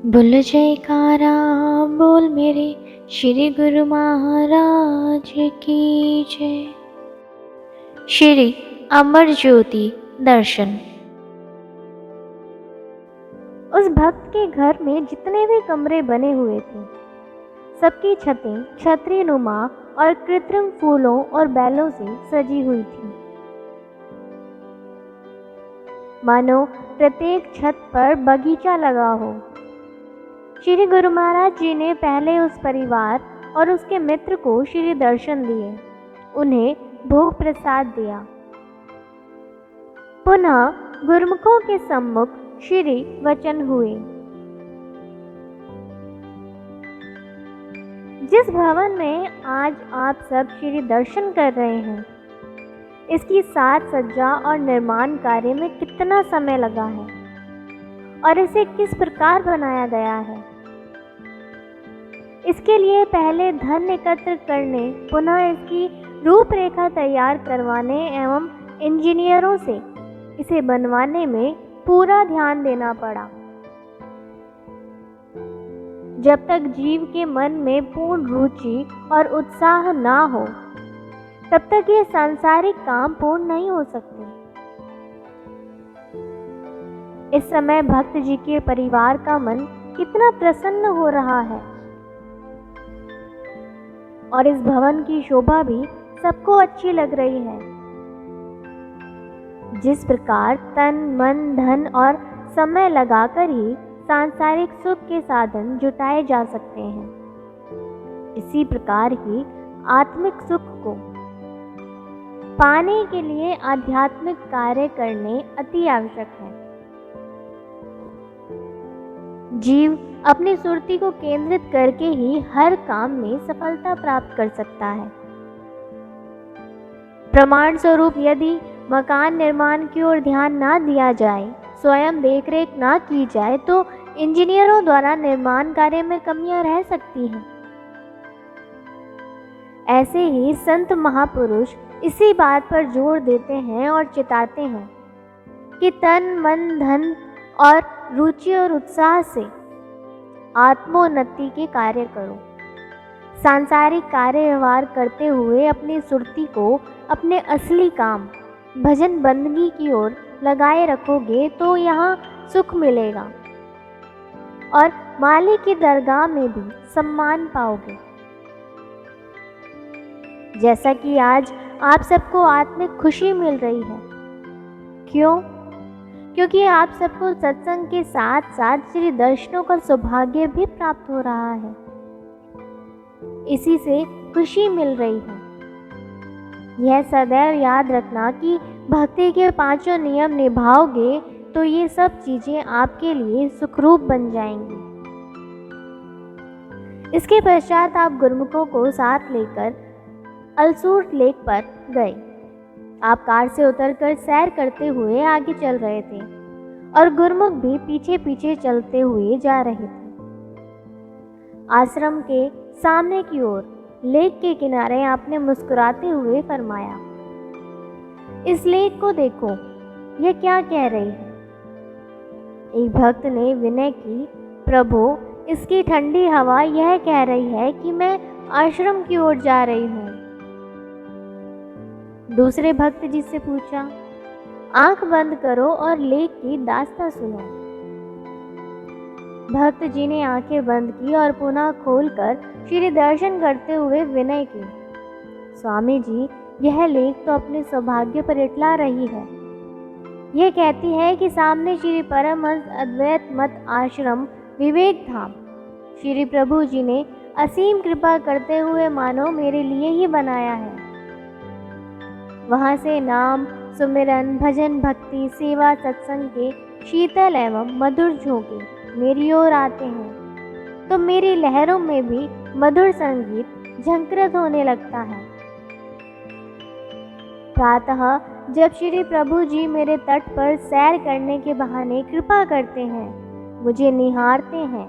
बोल जयकारा बोल मेरे श्री गुरु महाराज की जय। श्री अमर ज्योति दर्शन। उस भक्त के घर में जितने भी कमरे बने हुए थे, सबकी छतें छतरी नुमा और कृत्रिम फूलों और बैलों से सजी हुई थी। मानो प्रत्येक छत पर बगीचा लगा हो। श्री गुरु महाराज जी ने पहले उस परिवार और उसके मित्र को श्री दर्शन दिए, उन्हें भोग प्रसाद दिया। पुनः गुरुमुखों के सम्मुख श्री वचन हुए। जिस भवन में आज आप सब श्री दर्शन कर रहे हैं, इसकी साज सज्जा और निर्माण कार्य में कितना समय लगा है और इसे किस प्रकार बनाया गया है। इसके लिए पहले धन एकत्र करने, पुनः इसकी रूपरेखा तैयार करवाने एवं इंजीनियरों से इसे बनवाने में पूरा ध्यान देना पड़ा। जब तक जीव के मन में पूर्ण रुचि और उत्साह ना हो, तब तक ये सांसारिक काम पूर्ण नहीं हो सकते। इस समय भक्त जी के परिवार का मन कितना प्रसन्न हो रहा है और इस भवन की शोभा भी सबको अच्छी लग रही है। जिस प्रकार तन मन धन और समय लगाकर ही सांसारिक सुख के साधन जुटाए जा सकते हैं, इसी प्रकार ही आत्मिक सुख को पाने के लिए आध्यात्मिक कार्य करने अति आवश्यक है। जीव अपनी सुरति को केंद्रित करके ही हर काम में सफलता प्राप्त कर सकता है। प्रमाण स्वरूप यदि मकान निर्माण की ओर ध्यान ना दिया जाए, स्वयं देखरेख ना की जाए, तो इंजीनियरों द्वारा निर्माण कार्य में कमियां रह सकती हैं। ऐसे ही संत महापुरुष इसी बात पर जोर देते हैं और चिताते हैं कि तन मन धन और रुचि और उत्साह से आत्मोन्नति के कार्य करो। सांसारिक कार्य व्यवहार करते हुए अपनी सुरति को अपने असली काम भजन बंदगी की ओर लगाए रखोगे तो यहाँ सुख मिलेगा और मालिक की दरगाह में भी सम्मान पाओगे। जैसा कि आज आप सबको आत्मिक खुशी मिल रही है। क्यों? क्योंकि आप सबको सत्संग के साथ साथ श्री दर्शनों का सौभाग्य भी प्राप्त हो रहा है। इसी से खुशी मिल रही है। यह सदैव याद रखना कि भक्ति के पांचों नियम निभाओगे तो ये सब चीजें आपके लिए सुखरूप बन जाएंगी। इसके पश्चात आप गुरुमुखों को साथ लेकर अलसूर लेक पर गए। आप कार से उतरकर सैर करते हुए आगे चल रहे थे और गुरुमुख भी पीछे पीछे चलते हुए जा रहे थे। आश्रम के सामने की ओर लेक के किनारे आपने मुस्कुराते हुए फरमाया, इस लेक को देखो, यह क्या कह रही है। एक भक्त ने विनय की, प्रभु इसकी ठंडी हवा यह कह रही है कि मैं आश्रम की ओर जा रही हूँ। दूसरे भक्त जी से पूछा, आंख बंद करो और लेक की दास्तां सुनो। भक्त जी ने आंखें बंद की और पुनः खोलकर श्री दर्शन करते हुए विनय की, स्वामी जी यह लेक तो अपने सौभाग्य पर इटला रही है। यह कहती है कि सामने श्री परमहंस अद्वैत मत आश्रम विवेक धाम श्री प्रभु जी ने असीम कृपा करते हुए मानो मेरे लिए ही बनाया है। वहाँ से नाम सुमिरन भजन भक्ति सेवा सत्संग के शीतल एवं मधुर झोंके मेरी ओर आते हैं, तो मेरी लहरों में भी मधुर संगीत झंकृत होने लगता है। प्रातः जब श्री प्रभु जी मेरे तट पर सैर करने के बहाने कृपा करते हैं, मुझे निहारते हैं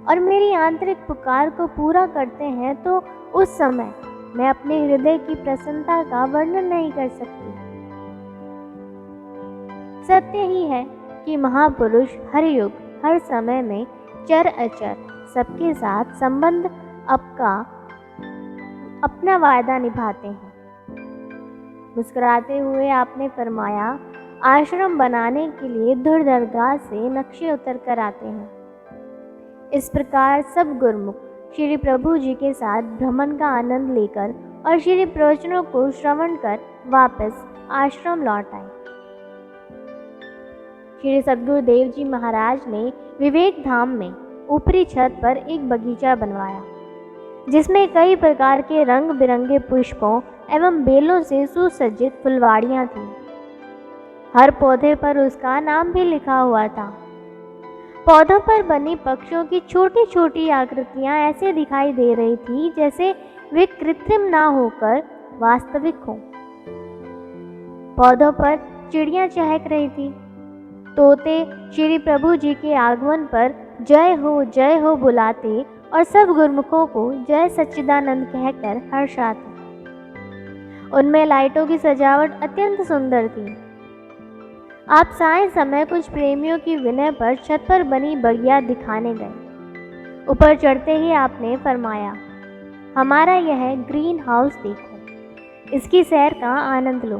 और मेरी आंतरिक पुकार को पूरा करते हैं, तो उस समय मैं अपने हृदय की प्रसन्नता का वर्णन नहीं कर सकती। सत्य ही है कि महापुरुष हर युग हर समय में चर अचर सबके साथ संबंध अपना वायदा निभाते हैं। मुस्कुराते हुए आपने फरमाया, आश्रम बनाने के लिए धुर दरगाह से नक्शे उतर कर आते हैं। इस प्रकार सब गुरुमुख श्री प्रभु जी के साथ भ्रमण का आनंद लेकर और श्री प्रवचनों को श्रवण कर वापस आश्रम लौट आए। श्री सद्गुरुदेव जी महाराज ने विवेक धाम में ऊपरी छत पर एक बगीचा बनवाया, जिसमें कई प्रकार के रंग बिरंगे पुष्पों एवं बेलों से सुसज्जित फुलवाड़ियाँ थीं। हर पौधे पर उसका नाम भी लिखा हुआ था। पौधों पर बनी पक्षियों की छोटी छोटी आकृतियाँ ऐसे दिखाई दे रही थी जैसे वे कृत्रिम ना होकर वास्तविक हों। पौधों पर चिड़ियाँ चहक रही थी। तोते श्री प्रभु जी के आगमन पर जय हो बुलाते और सब गुरुमुखों को जय सच्चिदानंद कहकर हर्षाते। उनमें लाइटों की सजावट अत्यंत सुंदर थी। आप साय समय कुछ प्रेमियों की विनय पर छत पर बनी बगिया दिखाने गए। ऊपर चढ़ते ही आपने फरमाया, हमारा यह ग्रीन हाउस देखो, इसकी सैर का आनंद लो।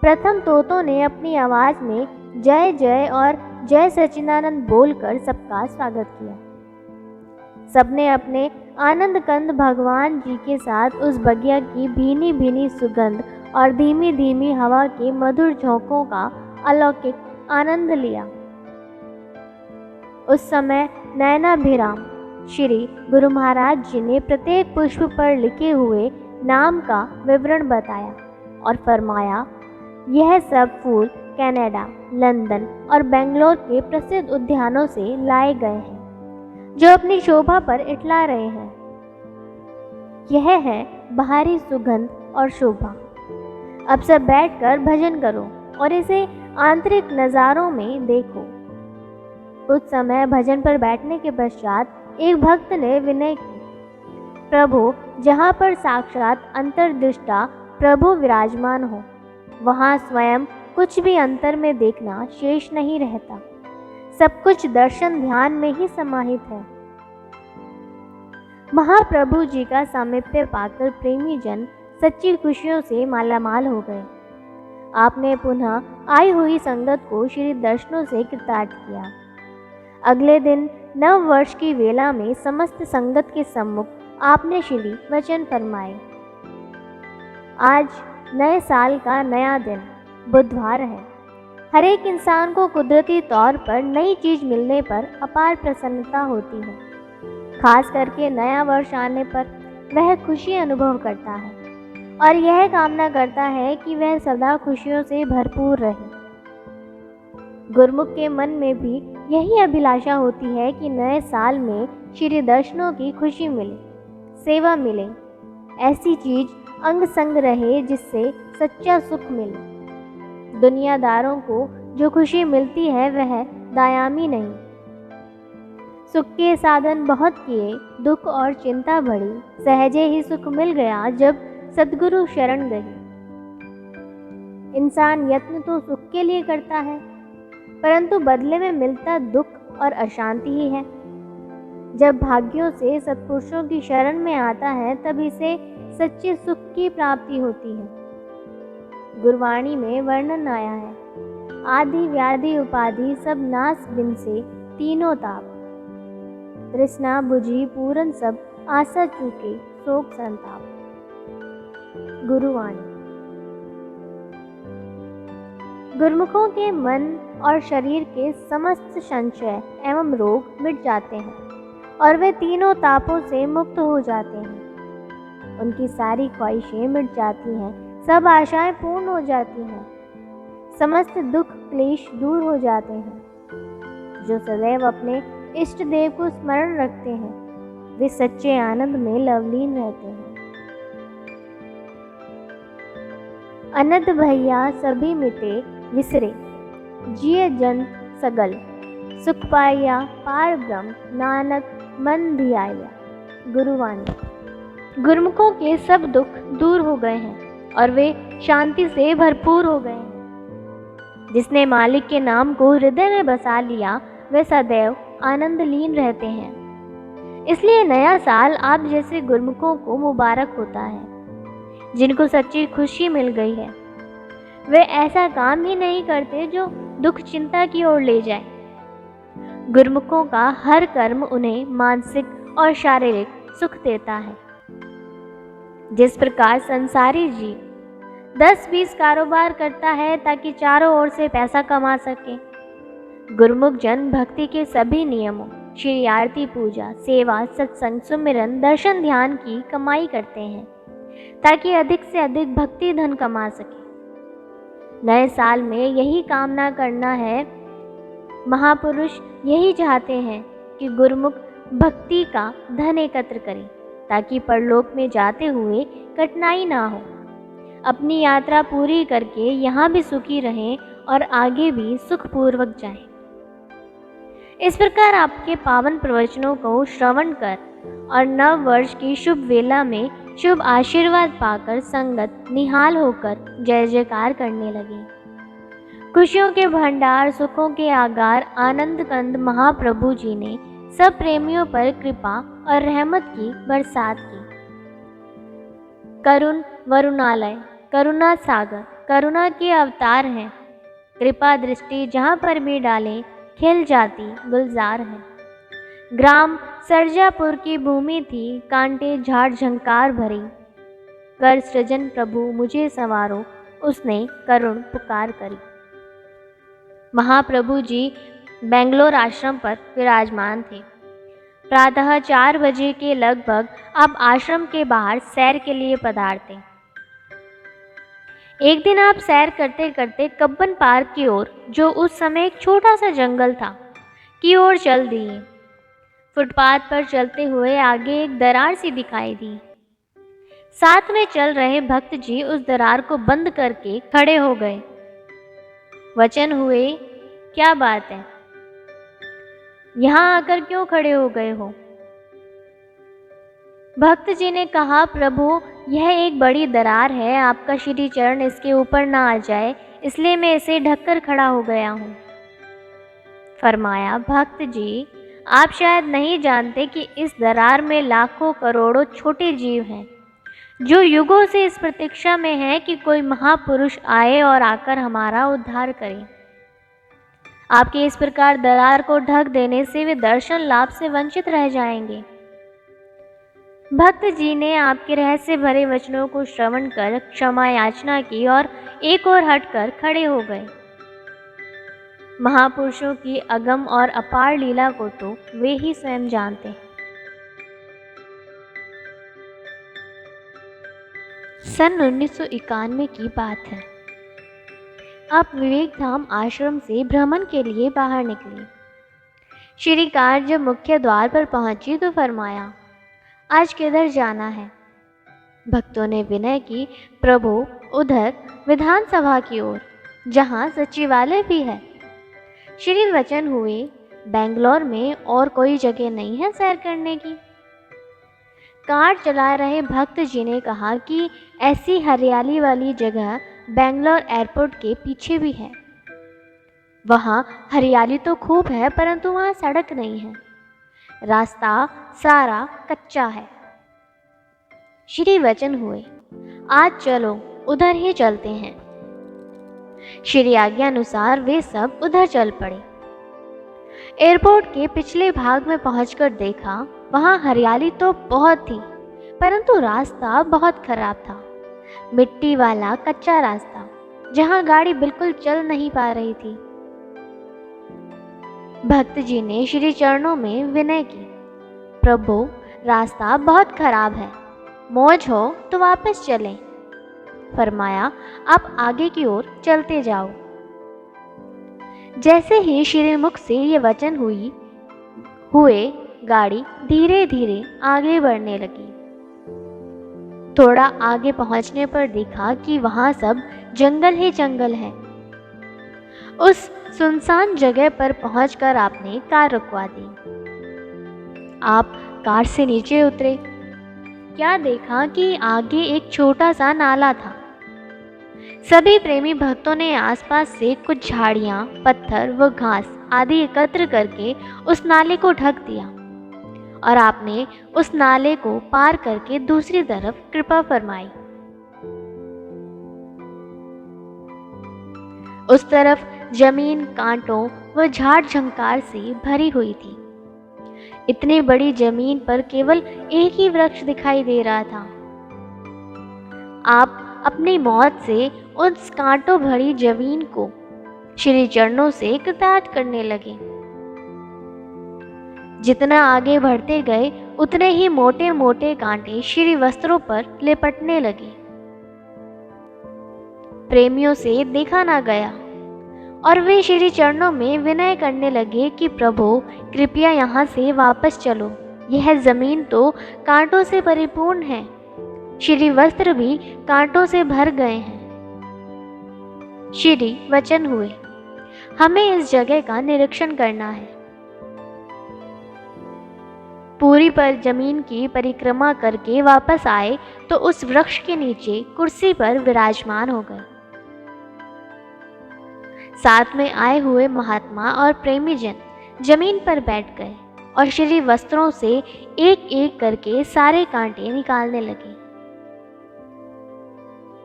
प्रथम तोतों ने अपनी आवाज में जय जय और जय सच्चिदानंद बोलकर सबका स्वागत किया। सबने अपने आनंद कंद भगवान जी के साथ उस बगिया की भीनी भीनी सुगंध और धीमी धीमी हवा के मधुर झोंकों का अलौकिक आनंद लिया। उस समय नयनाभिराम श्री गुरु महाराज जी ने प्रत्येक पुष्प पर लिखे हुए नाम का विवरण बताया और फरमाया, यह सब फूल कनाडा, लंदन और बेंगलोर के प्रसिद्ध उद्यानों से लाए गए हैं, जो अपनी शोभा पर इठला रहे हैं। यह है बाहरी सुगंध और शोभा। अब सब बैठकर भजन करो और इसे आंतरिक नज़ारों में देखो। कुछ समय भजन पर बैठने के पश्चात एक भक्त ने विनय की, प्रभु, जहाँ पर साक्षात अंतर्दृष्टा प्रभु विराजमान हो, वहाँ स्वयं कुछ भी अंतर में देखना शेष नहीं रहता। सब कुछ दर्शन ध्यान में ही समाहित है। महाप्रभु जी का सामिप्य पाकर प्रेमी जन सच्ची खुशियों से मालामाल हो गए। आपने पुनः आई हुई संगत को श्री दर्शनों से कृतार्थ किया। अगले दिन नव वर्ष की वेला में समस्त संगत के सम्मुख आपने श्री वचन फरमाए। आज नए साल का नया दिन बुधवार है। हर एक इंसान को कुदरती तौर पर नई चीज मिलने पर अपार प्रसन्नता होती है। खास करके नया वर्ष आने पर वह खुशी अनुभव करता है और यह कामना करता है कि वह सदा खुशियों से भरपूर रहे। गुरुमुख के मन में भी यही अभिलाषा होती है कि नए साल में श्री दर्शनों की खुशी मिले, सेवा मिले, ऐसी चीज अंग संग रहे जिससे सच्चा सुख मिले। दुनियादारों को जो खुशी मिलती है वह दायामी नहीं। सुख के साधन बहुत किए, दुख और चिंता बढ़ी, सहजे ही सुख मिल गया जब सद्गुरु शरण गई। इंसान यत्न तो सुख के लिए करता है, परंतु बदले में मिलता दुख और अशांति ही है। जब भाग्यों से सत्पुरुषों की शरण में आता है तब इसे सच्चे सुख की प्राप्ति होती है। गुरवाणी में वर्णन आया है, आदि व्याधि उपाधि सब नाश बिन से तीनों ताप, तृष्णा बुझी पूरन सब आशा चूके शोक संताप। गुरुवाणी। गुरुमुखों के मन और शरीर के समस्त संशय एवं रोग मिट जाते हैं और वे तीनों तापों से मुक्त हो जाते हैं। उनकी सारी ख्वाहिशें मिट जाती हैं, सब आशाएं पूर्ण हो जाती हैं, समस्त दुख क्लेश दूर हो जाते हैं। जो सदैव अपने इष्ट देव को स्मरण रखते हैं वे सच्चे आनंद में लवलीन रहते हैं। अनद भैया सभी मिटे विसरे, जिय जन सगल, सुख पाया पार ब्रह्म, नानक मन धियाया। गुरुवाणी। गुरुमुखों के सब दुख दूर हो गए हैं और वे शांति से भरपूर हो गए हैं। जिसने मालिक के नाम को हृदय में बसा लिया वे सदैव आनंदलीन रहते हैं। इसलिए नया साल आप जैसे गुरमुखों को मुबारक होता है, जिनको सच्ची खुशी मिल गई है। वे ऐसा काम ही नहीं करते जो दुख चिंता की ओर ले जाए। गुरमुखों का हर कर्म उन्हें मानसिक और शारीरिक सुख देता है। जिस प्रकार संसारी जीव 10-20 कारोबार करता है ताकि चारों ओर से पैसा कमा सके, गुरमुख जन भक्ति के सभी नियमों श्री आरती, पूजा, सेवा, सत्संग, सुमिरन, दर्शन, ध्यान की कमाई करते हैं ताकि अधिक से अधिक भक्ति धन कमा सके। नए साल में यही कामना करना है। महापुरुष यही चाहते हैं कि गुरमुख भक्ति का धन एकत्र करें ताकि परलोक में जाते हुए कठिनाई ना हो, अपनी यात्रा पूरी करके यहाँ भी सुखी रहें और आगे भी सुखपूर्वक जाएं। इस प्रकार आपके पावन प्रवचनों को श्रवण कर और नव वर्ष की शुभ वेला में शुभ आशीर्वाद पाकर संगत निहाल होकर जय जयकार करने लगे। खुशियों के भंडार, सुखों के आगार आनंद कंद महाप्रभु जी ने सब प्रेमियों पर कृपा और रहमत की बरसात की। करुण वरुणालय, करुणा सागर, करुणा के अवतार हैं। कृपा दृष्टि जहाँ पर भी डालें खिल जाती गुलजार है। ग्राम सरजापुर की भूमि थी, कांटे झाड़ झंकार भरी। कर सृजन प्रभु मुझे संवारो, उसने करुण पुकार करी। महाप्रभु जी बेंगलोर आश्रम पर विराजमान थे। प्रातः 4 बजे के लगभग आप आश्रम के बाहर सैर के लिए पधारते। एक दिन आप सैर करते करते कब्बन पार्क की ओर, जो उस समय एक छोटा सा जंगल था, की ओर चल दिए। फुटपाथ पर चलते हुए आगे एक दरार सी दिखाई दी। साथ में चल रहे भक्त जी उस दरार को बंद करके खड़े हो गए। वचन हुए, क्या बात है, यहाँ आकर क्यों खड़े हो गए हो? भक्त जी ने कहा, प्रभु यह एक बड़ी दरार है, आपका श्री चरण इसके ऊपर ना आ जाए, इसलिए मैं इसे ढककर खड़ा हो गया हूँ। फरमाया, भक्त जी आप शायद नहीं जानते कि इस दरार में लाखों करोड़ों छोटे जीव हैं, जो युगों से इस प्रतीक्षा में हैं कि कोई महापुरुष आए और आकर हमारा उद्धार करे। आपके इस प्रकार दरार को ढक देने से वे दर्शन लाभ से वंचित रह जाएंगे। भक्त जी ने आपके रहस्य भरे वचनों को श्रवण कर क्षमा याचना की और एक ओर हटकर खड़े हो गए। महापुरुषों की अगम और अपार लीला को तो वे ही स्वयं जानते हैं। सन 1991 की बात है। आप विवेक धाम आश्रम से भ्रमण के लिए बाहर निकले। श्री कार जब मुख्य द्वार पर पहुंची तो फरमाया, आज किधर जाना है? भक्तों ने विनय की, प्रभु उधर विधानसभा की ओर, जहां सचिवालय भी है। श्री वचन हुए, बेंगलोर में और कोई जगह नहीं है सैर करने की? कार चला रहे भक्त जी ने कहा कि ऐसी हरियाली वाली जगह बेंगलोर एयरपोर्ट के पीछे भी है। वहाँ हरियाली तो खूब है, परंतु वहाँ सड़क नहीं है, रास्ता सारा कच्चा है। श्री वचन हुए, आज चलो उधर ही चलते हैं। श्री आज्ञा अनुसार वे सब उधर चल पड़े। एयरपोर्ट के पिछले भाग में पहुंचकर देखा, वहाँ हरियाली तो बहुत थी, परंतु रास्ता बहुत खराब था। मिट्टी वाला कच्चा रास्ता, जहाँ गाड़ी बिल्कुल चल नहीं पा रही थी। भक्त जी ने श्री चरणों में विनय की, प्रभु रास्ता बहुत खराब है, मौज हो तो वापस चलें। फरमाया, आप आगे की ओर चलते जाओ। जैसे ही श्री मुख से ये वचन हुए गाड़ी धीरे धीरे आगे बढ़ने लगी। थोड़ा आगे पहुंचने पर देखा कि वहां सब जंगल ही जंगल है। उस सुनसान जगह पर पहुंचकर आपने कार रुकवा दी। आप कार से नीचे उतरे। क्या देखा कि आगे एक छोटा सा नाला था। सभी प्रेमी भक्तों ने आसपास से कुछ झाड़ियां, पत्थर व घास आदि एकत्र करके उस नाले को ढक दिया और आपने उस नाले को पार करके दूसरी तरफ कृपा फरमाई। उस तरफ जमीन कांटों व झाड़ झंकार से भरी हुई थी। इतनी बड़ी जमीन पर केवल एक ही वृक्ष दिखाई दे रहा था। आप अपनी मौत से उस कांटों भरी जमीन को श्री चरणों से कृतार्थ करने लगे। जितना आगे बढ़ते गए उतने ही मोटे मोटे कांटे श्री वस्त्रों पर लिपटने लगे। प्रेमियों से देखा ना गया और वे श्री चरणों में विनय करने लगे कि प्रभु कृपया यहाँ से वापस चलो, यह जमीन तो कांटों से परिपूर्ण है, श्री वस्त्र भी कांटों से भर गए हैं। श्री वचन हुए, हमें इस जगह का निरीक्षण करना है। पूरी पर जमीन की परिक्रमा करके वापस आए तो उस वृक्ष के नीचे कुर्सी पर विराजमान हो गए। साथ में आए हुए महात्मा और प्रेमी जन जमीन पर बैठ गए और श्री वस्त्रों से एक एक करके सारे कांटे निकालने लगे।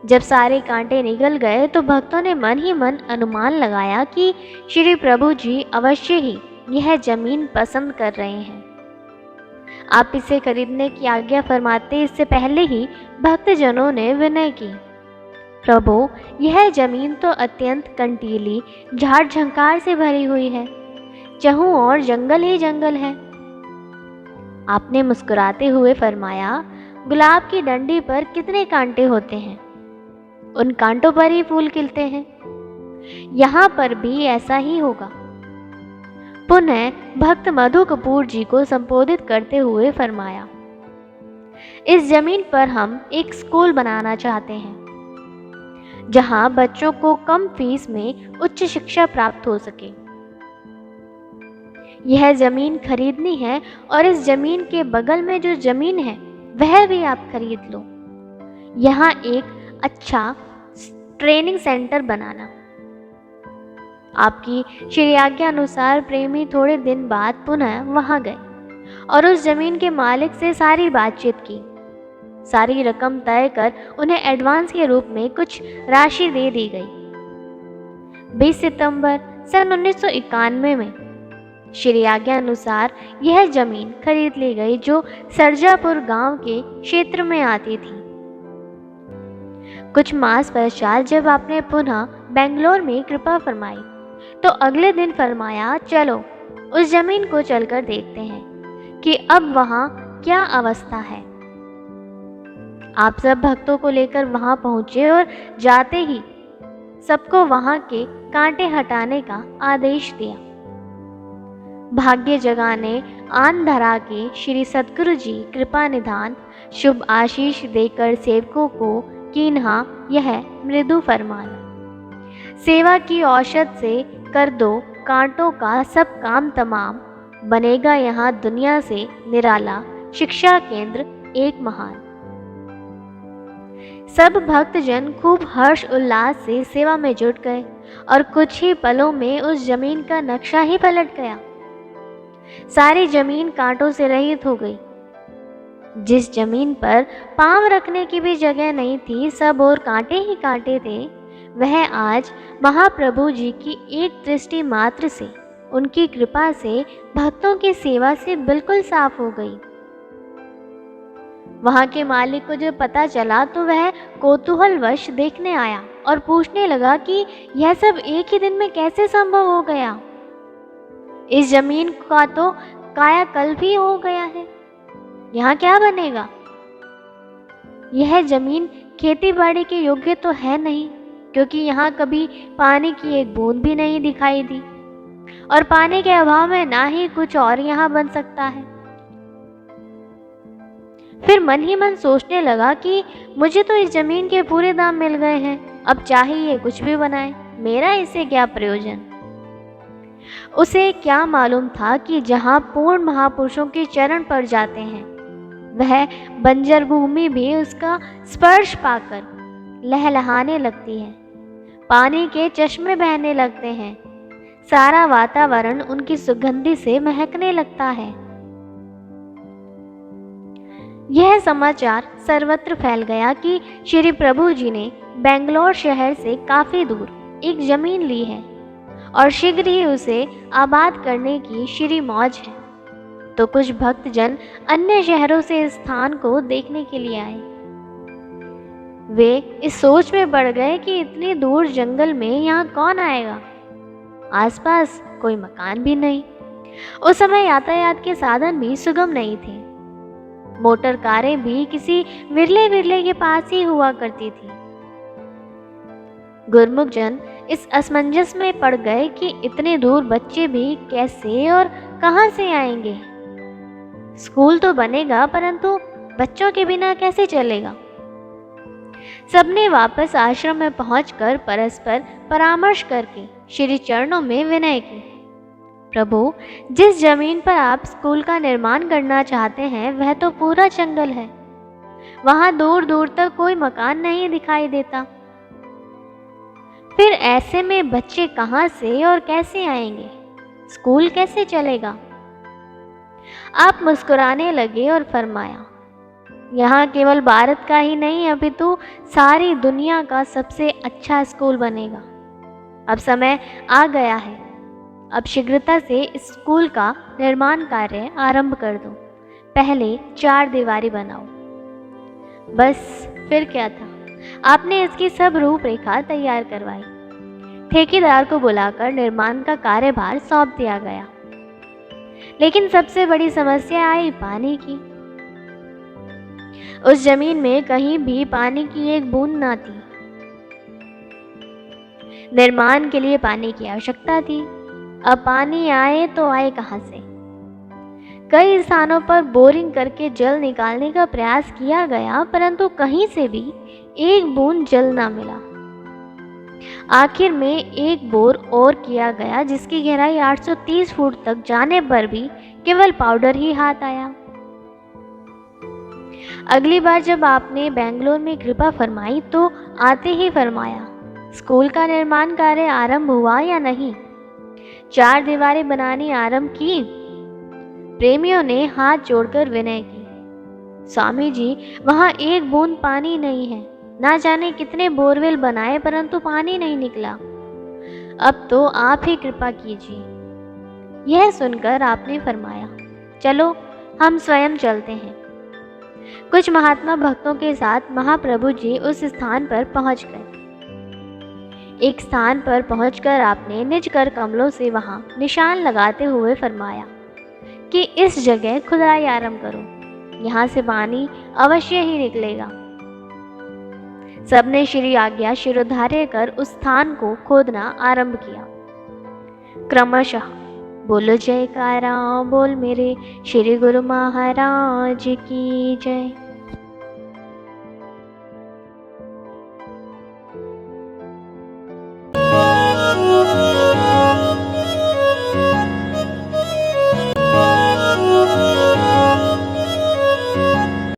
जब सारे कांटे निकल गए तो भक्तों ने मन ही मन अनुमान लगाया कि श्री प्रभु जी अवश्य ही यह जमीन पसंद कर रहे हैं। आप इसे खरीदने की आज्ञा फरमाते इससे पहले ही भक्तजनों ने विनय की, प्रभु यह जमीन तो अत्यंत कंटीली झाड़ झंकार से भरी हुई है, चहुं और जंगल ही जंगल है। आपने मुस्कुराते हुए फरमाया, गुलाब की डंडी पर कितने कांटे होते हैं, उन कांटों पर ही फूल खिलते हैं। यहाँ पर भी ऐसा ही होगा। पुनः भक्त मधु कपूर जी को संबोधित करते हुए फरमाया, इस जमीन पर हम एक स्कूल बनाना चाहते हैं जहाँ बच्चों को कम फीस में उच्च शिक्षा प्राप्त हो सके। यह जमीन खरीदनी है और इस जमीन के बगल में जो जमीन है वह भी आप खरीद लो। यहाँ एक अच्छा ट्रेनिंग सेंटर बनाना। आपकी श्री आज्ञा अनुसार प्रेमी थोड़े दिन बाद पुनः वहां गए और उस जमीन के मालिक से सारी बातचीत की। सारी रकम तय कर उन्हें एडवांस के रूप में कुछ राशि दे दी गई। 20 सितंबर सन 1991 में श्री आज्ञा अनुसार यह जमीन खरीद ली गई जो सरजापुर गांव के क्षेत्र में आती थी। कुछ मास पश्चात जब आपने पुनः बेंगलोर में कृपा फरमाई तो अगले दिन फरमाया, चलो उस जमीन को चलकर देखते हैं कि अब वहाँ क्या अवस्था है। आप सब भक्तों को लेकर वहाँ पहुँचे और जाते ही सबको वहाँ के कांटे हटाने का आदेश दिया। भाग्य जगाने आन धरा के श्री सद्गुरु जी कृपा निधान शुभ आशीष देकर सेवकों को कीन्हा यह मृदु फरमान, सेवा की औषध से कर दो कांटों का सब काम तमाम, बनेगा यहाँ दुनिया से निराला शिक्षा केंद्र एक महान। सब भक्तजन खूब हर्ष उल्लास से सेवा में जुट गए और कुछ ही पलों में उस जमीन का नक्शा ही पलट गया। सारी जमीन कांटों से रहित हो गई। जिस जमीन पर पांव रखने की भी जगह नहीं थी, सब और कांटे ही कांटे थे, वह आज महाप्रभु जी की एक दृष्टि मात्र से, उनकी कृपा से, भक्तों की सेवा से बिल्कुल साफ हो गई। वहां के मालिक को जब पता चला तो वह कौतूहलवश देखने आया और पूछने लगा कि यह सब एक ही दिन में कैसे संभव हो गया। इस जमीन का तो कायाकल्प ही हो गया है, यहाँ क्या बनेगा। यह जमीन खेती बाड़ी के योग्य तो है नहीं, क्योंकि यहाँ कभी पानी की एक बूंद भी नहीं दिखाई दी और पानी के अभाव में ना ही कुछ और यहाँ बन सकता है। फिर मन ही मन सोचने लगा कि मुझे तो इस जमीन के पूरे दाम मिल गए हैं, अब चाहे ये कुछ भी बनाए, मेरा इससे क्या प्रयोजन। उसे क्या मालूम था कि जहाँ पूर्ण महापुरुषों के चरण पड़ जाते हैं, वह बंजर भूमि भी उसका स्पर्श पाकर लहलहाने लगती है, पानी के चश्मे बहने लगते हैं, सारा वातावरण उनकी सुगंधि से महकने लगता है। यह समाचार सर्वत्र फैल गया कि श्री प्रभु जी ने बेंगलोर शहर से काफी दूर एक जमीन ली है और शीघ्र ही उसे आबाद करने की श्री मौज है। तो कुछ भक्तजन अन्य शहरों से इस स्थान को देखने के लिए आए। वे इस सोच में पड़ गए कि इतनी दूर जंगल में यहाँ कौन आएगा, आसपास कोई मकान भी नहीं। उस समय यातायात के साधन भी सुगम नहीं थे, मोटर कारें भी किसी विरले विरले के पास ही हुआ करती थी। गुरमुख जन इस असमंजस में पड़ गए कि इतने दूर बच्चे भी कैसे और कहां से आएंगे। स्कूल तो बनेगा परंतु बच्चों के बिना कैसे चलेगा। सबने वापस आश्रम में पहुंचकर परस्पर परामर्श करके श्री चरणों में विनय की। प्रभु, जिस जमीन पर आप स्कूल का निर्माण करना चाहते हैं वह तो पूरा जंगल है, वहां दूर दूर तक कोई मकान नहीं दिखाई देता। फिर ऐसे में बच्चे कहां से और कैसे आएंगे, स्कूल कैसे चलेगा। आप मुस्कुराने लगे और फरमाया, यहाँ केवल भारत का ही नहीं अपितु सारी दुनिया का सबसे अच्छा स्कूल बनेगा। अब समय आ गया है, अब शीघ्रता से इस स्कूल का निर्माण कार्य आरंभ कर दो। पहले 4 दीवारी बनाओ। बस फिर क्या था, आपने इसकी सब रूपरेखा तैयार करवाई। ठेकेदार को बुलाकर निर्माण का कार्यभार सौंप दिया गया। लेकिन सबसे बड़ी समस्या आई पानी की। उस जमीन में कहीं भी पानी की एक बूंद ना थी। निर्माण के लिए पानी की आवश्यकता थी। अब पानी आए तो आए कहां से। कई स्थानों पर बोरिंग करके जल निकालने का प्रयास किया गया परंतु कहीं से भी एक बूंद जल ना मिला। आखिर में एक बोर और किया गया जिसकी गहराई 830 फुट तक जाने पर भी केवल पाउडर ही हाथ आया। अगली बार जब आपने बेंगलोर में कृपा फरमाई तो आते ही फरमाया, स्कूल का निर्माण कार्य आरंभ हुआ या नहीं। 4 दीवारें बनानी आरंभ की। प्रेमियों ने हाथ जोड़कर विनय की, स्वामी जी वहां एक बूंद पानी नहीं है। ना जाने कितने बोरवेल बनाए परंतु पानी नहीं निकला। अब तो आप ही कृपा कीजिए। यह सुनकर आपने फरमाया, चलो हम स्वयं चलते हैं। कुछ महात्मा भक्तों के साथ महाप्रभु जी उस स्थान पर पहुंच गए। एक स्थान पर पहुंचकर आपने निज कर कमलों से वहां निशान लगाते हुए फरमाया कि इस जगह खुदाई आरंभ करो, यहाँ से पानी अवश्य ही निकलेगा। सबने श्री आज्ञा शिरोधार्य कर उस स्थान को खोदना आरंभ किया। क्रमशः बोलो जयकारा बोल मेरे श्री गुरु महाराज की जय।